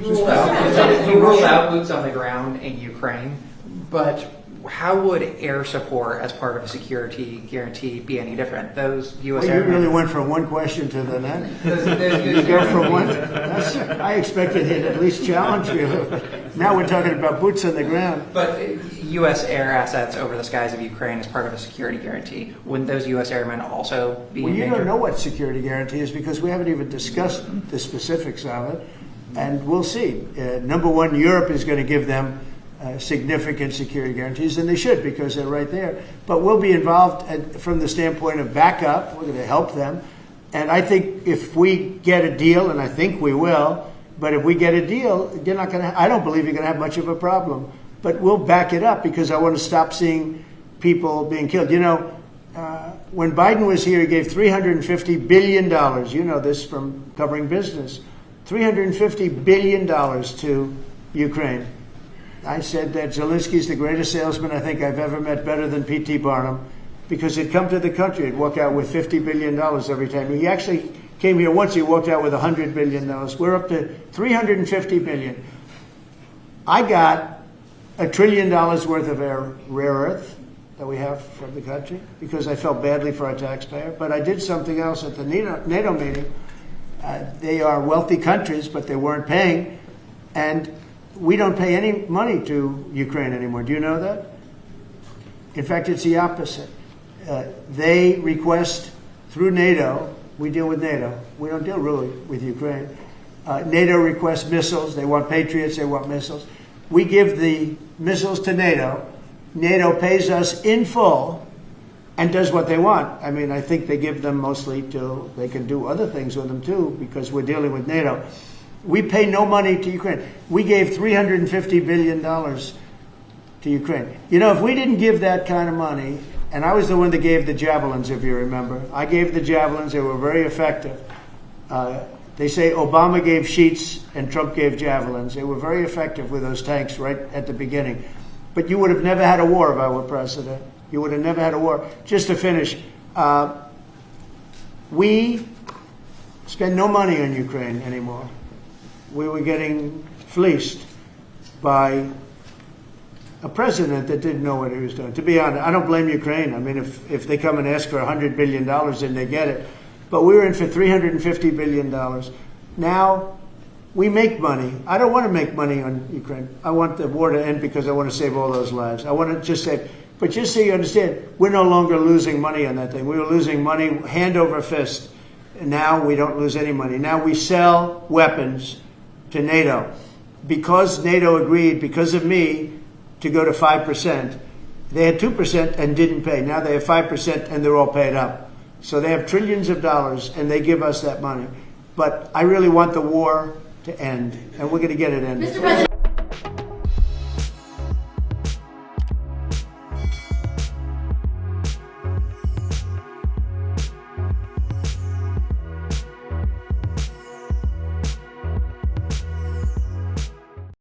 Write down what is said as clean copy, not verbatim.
ruled out boots on the ground in Ukraine, but how would air support as part of a security guarantee be any different? Those U.S. Well, you really went from one question to the next. You go from one. I expected he'd at least challenge you. Now we're talking about boots on the ground. But U.S. air assets over the skies of Ukraine as part of a security guarantee, wouldn't those U.S. airmen also be Well, in you danger? don't know what security guarantee is because we haven't even discussed the specifics of it. And we'll see. Number one, Europe is going to give them significant security guarantees, and they should because they're right there. But we'll be involved from the standpoint of backup. We're going to help them. And I think if we get a deal, and I think we will, but if we get a deal, you're not going to. I don't believe you're going to have much of a problem. But we'll back it up because I want to stop seeing people being killed. You know, when Biden was here, he gave $350 billion. You know this from covering business. $350 billion to Ukraine. I said that Zelensky's the greatest salesman I think I've ever met, better than P.T. Barnum, because he'd come to the country, he'd walk out with $50 billion every time. He actually came here once, he walked out with $100 billion. We're up to $350 billion. I got $1 trillion worth of rare earth that we have from the country because I felt badly for our taxpayer. But I did something else at the NATO meeting. They are wealthy countries, but they weren't paying. And we don't pay any money to Ukraine anymore. Do you know that? In fact, it's the opposite. They request through NATO. We deal with NATO. We don't deal really with Ukraine. NATO requests missiles. They want Patriots. They want missiles. We give the missiles to NATO. NATO pays us in full and does what they want. I mean, I think they give them mostly to, they can do other things with them too because we're dealing with NATO. We pay no money to Ukraine. We gave $350 billion to Ukraine. You know, if we didn't give that kind of money, and I was the one that gave the javelins, if you remember. I gave the javelins. They were very effective. They say Obama gave sheets and Trump gave javelins. They were very effective with those tanks right at the beginning. But you would have never had a war if I were president. You would have never had a war. Just to finish, we spend no money on Ukraine anymore. We were getting fleeced by a president that didn't know what he was doing. To be honest, I don't blame Ukraine. I mean, if they come and ask for $100 billion, then they get it. But we were in for $350 billion. Now, we make money. I don't want to make money on Ukraine. I want the war to end because I want to save all those lives. I want to just say, but just so you understand, we're no longer losing money on that thing. We were losing money hand over fist. And now we don't lose any money. Now we sell weapons to NATO. Because NATO agreed, because of me, to go to 5%, they had 2% and didn't pay. Now they have 5% and they're all paid up. So they have trillions of dollars and they give us that money. But I really want the war to end, and we're going to get it ended.